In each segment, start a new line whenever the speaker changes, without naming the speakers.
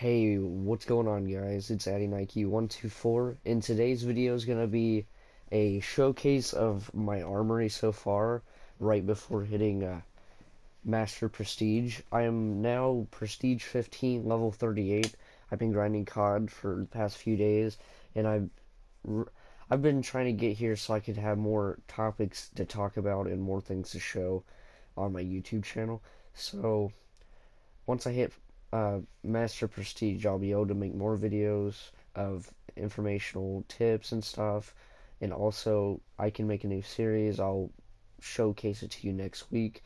Hey, what's going on, guys? It's AddieNike124, and today's video is gonna be a showcase of my armory so far, right before hitting Master Prestige. I am now Prestige 15, level 38. I've been grinding COD for the past few days, and I've been trying to get here so I could have more topics to talk about and more things to show on my YouTube channel. So once I hit Master Prestige, I'll be able to make more videos of informational tips and stuff, and also I can make a new series. I'll showcase it to you next week,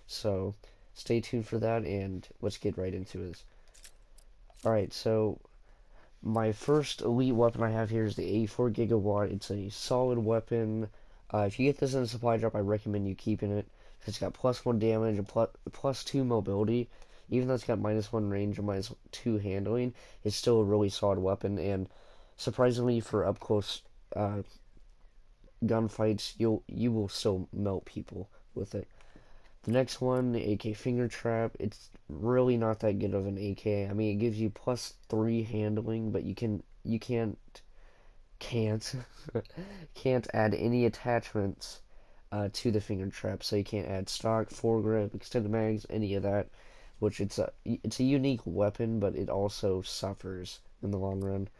so stay tuned for that, and let's get right into this. Alright, so my first elite weapon I have here is the 84 gigawatt. It's a solid weapon. If you get this in a supply drop, I recommend you keeping it. It's got +1 damage and +2 mobility. Even though it's got -1 range and -2 handling, it's still a really solid weapon, and surprisingly for up close gunfights, you will still melt people with it. The next one, the AK Finger Trap, it's really not that good of an AK. I mean, it gives you +3 handling, but you can't can't add any attachments to the Finger Trap, so you can't add stock, foregrip, extended mags, any of that. Which it's a unique weapon, but it also suffers in the long run.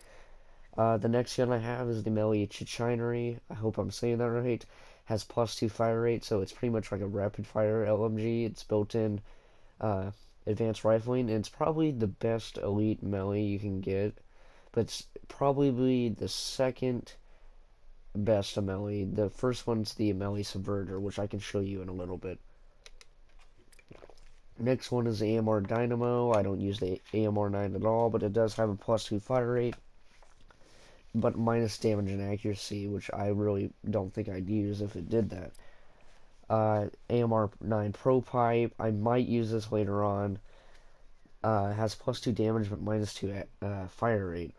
The next gun I have is the melee Chichinery. I hope I'm saying that right. Has +2 fire rate, so it's pretty much like a rapid fire LMG. It's built in advanced rifling, and it's probably the best elite melee you can get, but it's probably the second best melee. The first one's the melee Subverter, which I can show you in a little bit. Next one is the AMR Dynamo. I don't use the AMR 9 at all, but it does have a +2 fire rate, but minus damage and accuracy, which I really don't think I'd use if it did that. AMR 9 Pro Pipe. I might use this later on. It has +2 damage, but -2 fire rate,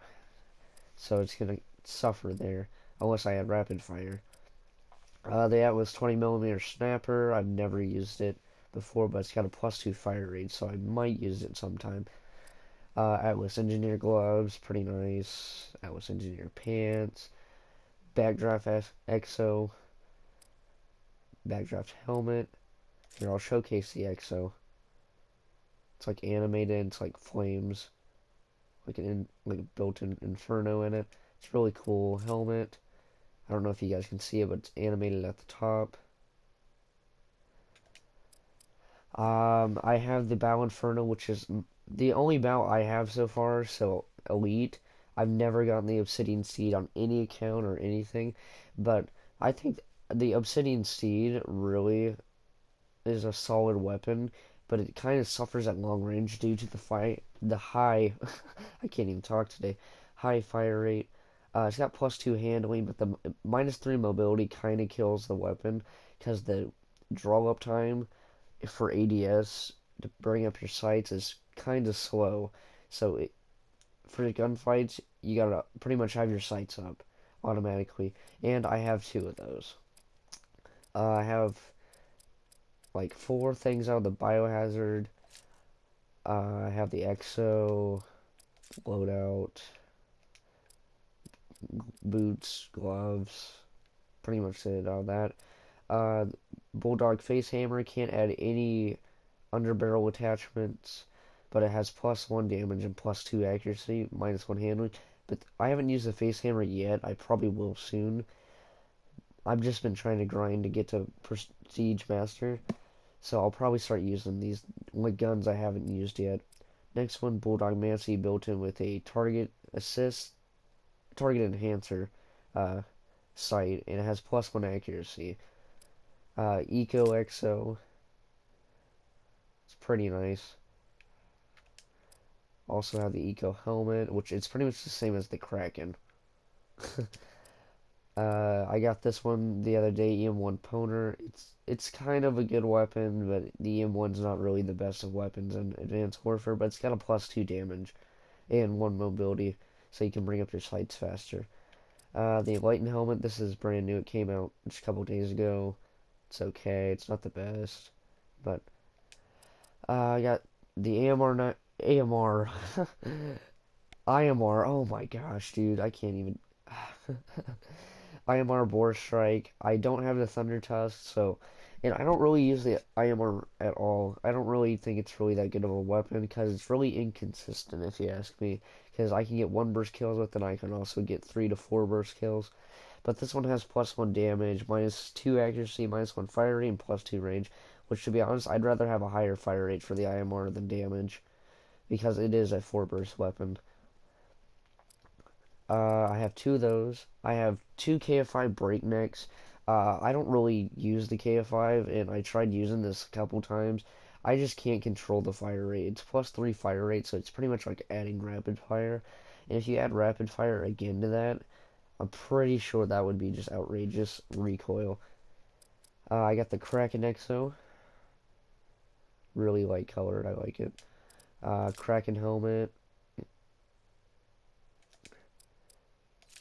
so it's gonna suffer there unless I had rapid fire. The Atlas 20mm Snapper. I've never used it before, but it's got a +2 fire rate, so I might use it sometime. Atlas Engineer Gloves, pretty nice. Atlas Engineer Pants. Backdraft EXO. Backdraft Helmet. Here, I'll showcase the EXO. It's like animated, it's like flames. Like a built-in inferno in it. It's really cool. Helmet. I don't know if you guys can see it, but it's animated at the top. I have the Bow Inferno, which is the only bow I have so far, so elite. I've never gotten the Obsidian Steed on any account or anything, but I think the Obsidian Steed really is a solid weapon, but it kind of suffers at long range due to the high, I can't even talk today, high fire rate. It's got +2 handling, but the -3 mobility kind of kills the weapon, because the draw up time for ADS to bring up your sights is kind of slow, so for the gunfights you gotta pretty much have your sights up automatically, and I have 2 of those. I have like 4 things out of the biohazard. I have the EXO, loadout, boots, gloves, pretty much it on that. Bulldog Face Hammer, can't add any underbarrel attachments, but it has +1 damage and +2 accuracy, -1 handling. But I haven't used the Face Hammer yet. I probably will soon. I've just been trying to grind to get to Prestige Master, so I'll probably start using these guns I haven't used yet. Next one, Bulldog Mancy, built in with a target enhancer sight, and it has +1 accuracy. Eco EXO, it's pretty nice. Also have the Eco Helmet, which it's pretty much the same as the Kraken. I got this one the other day, EM1 Poner. It's kind of a good weapon, but the EM1's not really the best of weapons in Advanced Warfare, but it's got a +2 damage and 1 mobility, so you can bring up your sights faster. The Enlightened Helmet, this is brand new. It came out just a couple days ago. It's okay. It's not the best, but I got the AMR AMR. IMR. Oh my gosh, dude. I can't even. IMR Boar Strike. I don't have the Thunder Tusk, so. And I don't really use the IMR at all. I don't really think it's really that good of a weapon because it's really inconsistent, if you ask me. Because I can get 1 burst kills with it, and I can also get 3 to 4 burst kills. But this one has +1 damage, -2 accuracy, -1 fire rate, and +2 range. Which, to be honest, I'd rather have a higher fire rate for the IMR than damage. Because it is a 4 burst weapon. I have 2 of those. I have 2 KF5 breaknecks. I don't really use the KF5, and I tried using this a couple times. I just can't control the fire rate. It's +3 fire rate, so it's pretty much like adding rapid fire. And if you add rapid fire again to that, I'm pretty sure that would be just outrageous recoil. I got the Kraken EXO. Really light colored, I like it. Kraken helmet.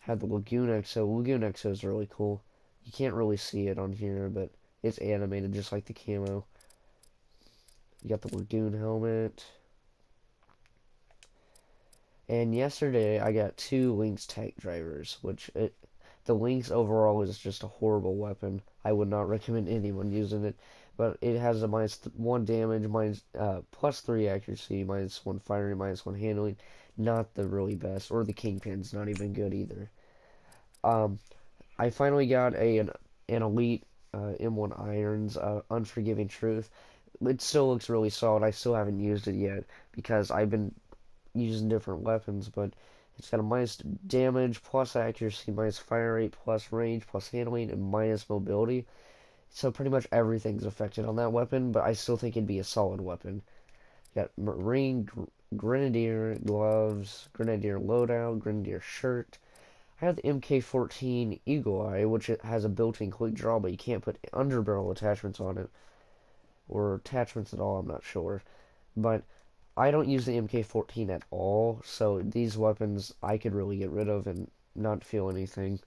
Had the Lagoon EXO. Lagoon EXO is really cool. You can't really see it on here, but it's animated just like the camo. You got the Lagoon helmet. And yesterday I got 2 Lynx tech drivers, the Lynx overall is just a horrible weapon. I would not recommend anyone using it, but it has a -1 damage, +3 accuracy, -1 firing, -1 handling. Not the really best, or the Kingpin's not even good either. I finally got an elite M1 Irons, Unforgiving Truth. It still looks really solid. I still haven't used it yet because I've been using different weapons, but it's got a -damage, +accuracy, -fire rate, +range, +handling, and -mobility. So pretty much everything's affected on that weapon, but I still think it'd be a solid weapon. Got Marine Grenadier gloves, Grenadier loadout, Grenadier shirt. I have the MK14 Eagle Eye, which it has a built-in quick draw, but you can't put underbarrel attachments on it. Or attachments at all, I'm not sure. But I don't use the MK14 at all, so these weapons I could really get rid of and not feel anything.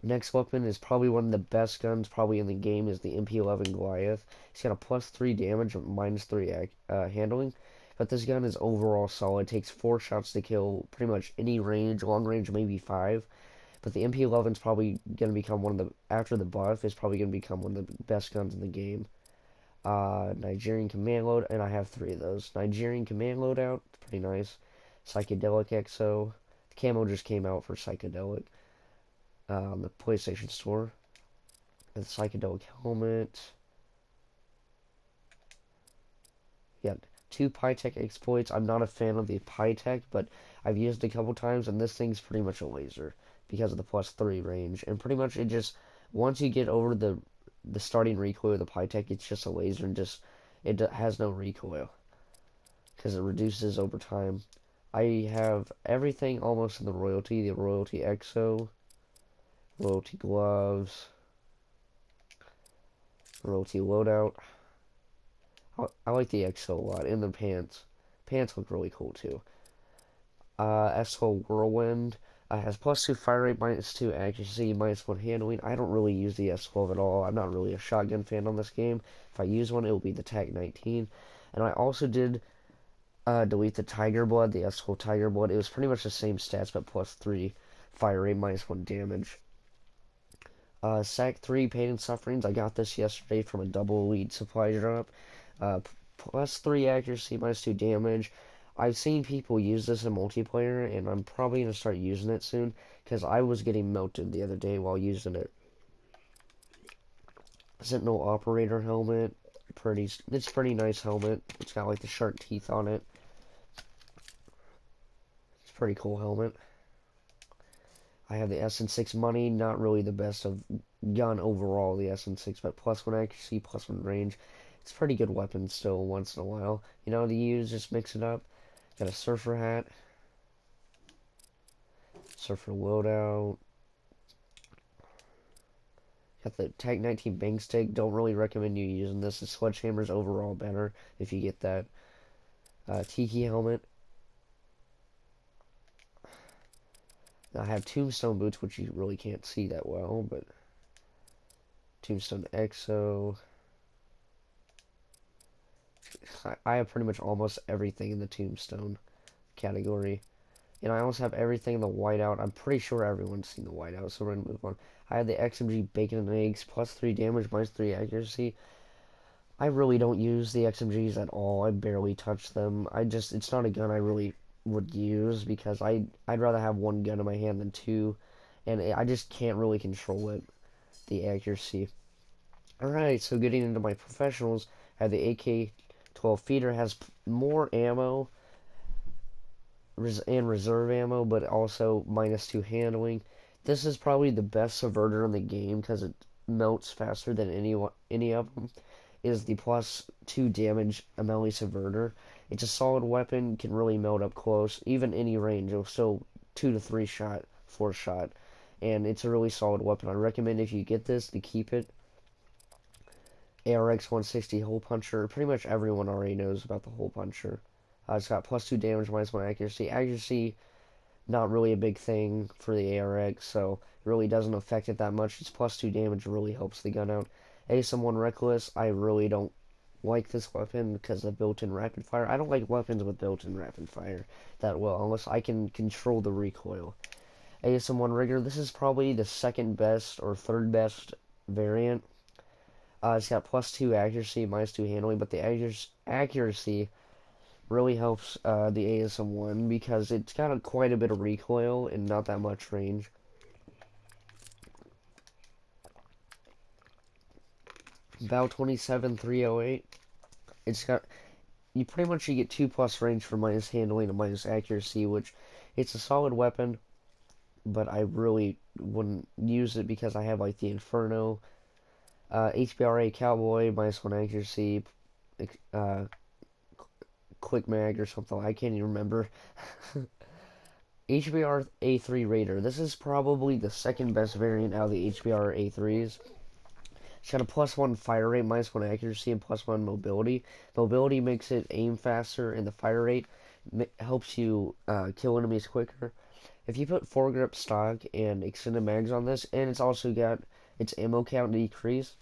Next weapon is probably one of the best guns probably in the game is the MP11 Goliath. It's got a +3 damage, -3 handling. But this gun is overall solid. It takes 4 shots to kill pretty much any range, long range maybe 5. But the MP11 is probably going to become one of the, after the buff, is probably going to become one of the best guns in the game. Nigerian Command Load, and I have 3 of those. Nigerian Command Loadout, pretty nice. Psychedelic EXO. The camo just came out for Psychedelic on the PlayStation Store. And the Psychedelic Helmet. Yeah. 2 Pytech exploits. I'm not a fan of the Pytech, but I've used it a couple times, and this thing's pretty much a laser because of the +3 range. And pretty much it just, once you get over the starting recoil of the Pytech, it's just a laser and it has no recoil because it reduces over time. I have everything almost in the Royalty EXO, Royalty gloves, Royalty loadout. I like the EXO a lot, and the pants. Pants look really cool too. SO Whirlwind has +2 fire rate, -2 accuracy, -1 handling. I don't really use the S12 at all. I'm not really a shotgun fan on this game. If I use one, it will be the TAC-19. And I also did delete the Tiger Blood, the S12 Tiger Blood. It was pretty much the same stats, but +3 fire rate, -1 damage. SAC-3 Pain and Sufferings. I got this yesterday from a double elite supply drop. +3 accuracy, -2 damage. I've seen people use this in multiplayer, and I'm probably going to start using it soon, because I was getting melted the other day while using it. Sentinel Operator Helmet. It's pretty nice helmet. It's got like the shark teeth on it. It's a pretty cool helmet. I have the SN6 Money, not really the best of gun overall, the SN6, but +1 accuracy, +1 range. It's a pretty good weapon still once in a while. You know, to use, just mix it up. Got a surfer hat. Surfer loadout. Got the TAC-19 bang stick. Don't really recommend you using this. The sledgehammer's overall better if you get that. Tiki helmet. I have Tombstone boots, which you really can't see that well, but Tombstone EXO. I have pretty much almost everything in the tombstone category. And I also have everything in the whiteout. I'm pretty sure everyone's seen the whiteout, so we're gonna move on. I have the XMG Bacon and Eggs, plus 3 damage, minus 3 accuracy. I really don't use the XMGs at all. I barely touch them. It's not a gun I really would use because I'd rather have one gun in my hand than two, and I just can't really control it, the accuracy. Alright, so getting into my professionals, I have the AK-12 feeder, has more ammo and reserve ammo, but also minus 2 handling. This is probably the best subverter in the game because it melts faster than any of them. Is the plus 2 damage melee subverter. It's a solid weapon, can really melt up close, even any range. It'll still 2 to 3 shot, 4 shot, and it's a really solid weapon. I recommend if you get this to keep it. ARX 160 hole puncher. Pretty much everyone already knows about the hole puncher. It's got plus 2 damage, minus 1 accuracy. Accuracy, not really a big thing for the ARX, so it really doesn't affect it that much. It's plus 2 damage, really helps the gun out. ASM-1 Reckless, I really don't like this weapon because of built-in rapid fire. I don't like weapons with built-in rapid fire that well, unless I can control the recoil. ASM-1 Rigger, this is probably the second best or third best variant. It's got plus 2 accuracy, minus 2 handling, but the accuracy really helps the ASM-1 because it's got quite a bit of recoil and not that much range. Val 27-308. It's got, you pretty much get 2+ range for minus handling and minus accuracy, which it's a solid weapon, but I really wouldn't use it because I have like the Inferno, HBRA Cowboy, minus 1 accuracy, Quick Mag or something, I can't even remember. HBR A3 Raider, this is probably the second best variant out of the HBR A3s. It's got a plus 1 fire rate, minus 1 accuracy, and plus 1 mobility. Mobility makes it aim faster, and the fire rate helps you kill enemies quicker. If you put foregrip stock and extended mags on this, and it's also got its ammo count decreased.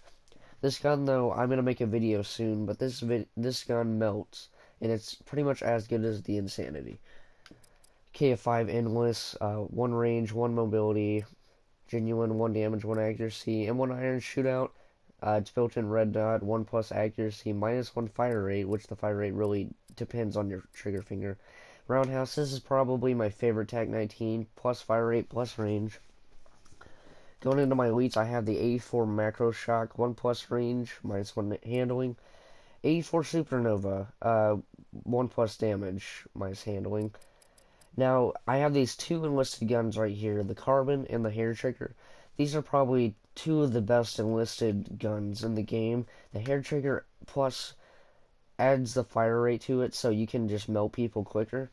This gun, though, I'm gonna make a video soon, but this gun melts, and it's pretty much as good as the Insanity. KF5 Endless, 1 range, 1 mobility, genuine, 1 damage, 1 accuracy, and 1 iron shootout. It's built in red dot, 1+ accuracy, minus 1 fire rate, which the fire rate really depends on your trigger finger. Roundhouse, this is probably my favorite TAC-19, plus fire rate, plus range. Going into my elites, I have the 84 Macro Shock, 1+ range, minus 1 handling. 84 Supernova, 1+ damage, minus handling. Now, I have these 2 enlisted guns right here, the Carbon and the Hair Trigger. These are probably 2 of the best enlisted guns in the game. The Hair Trigger plus adds the fire rate to it so you can just melt people quicker.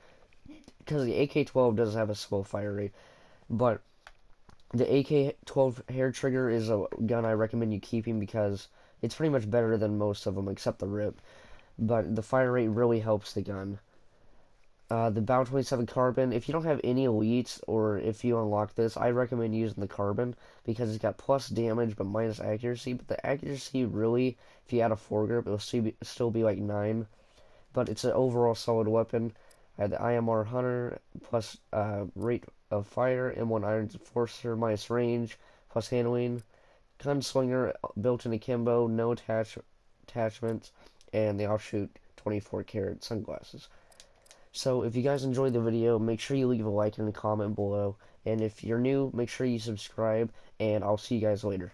Because the AK-12 does have a slow fire rate. But the AK-12 Hair Trigger is a gun I recommend you keeping because it's pretty much better than most of them except the rip. But the fire rate really helps the gun. The Bow 27 Carbon, if you don't have any elites or if you unlock this, I recommend using the Carbon because it's got plus damage but minus accuracy. But the accuracy really, if you add a foregrip, it'll still be like 9. But it's an overall solid weapon. I have the IMR Hunter plus rate of fire and 1 Iron Enforcer minus range plus handling. Gunslinger built in akimbo, no attachments, and the offshoot 24 karat sunglasses. So if you guys enjoyed the video, make sure you leave a like and a comment below. And if you're new, make sure you subscribe, and I'll see you guys later.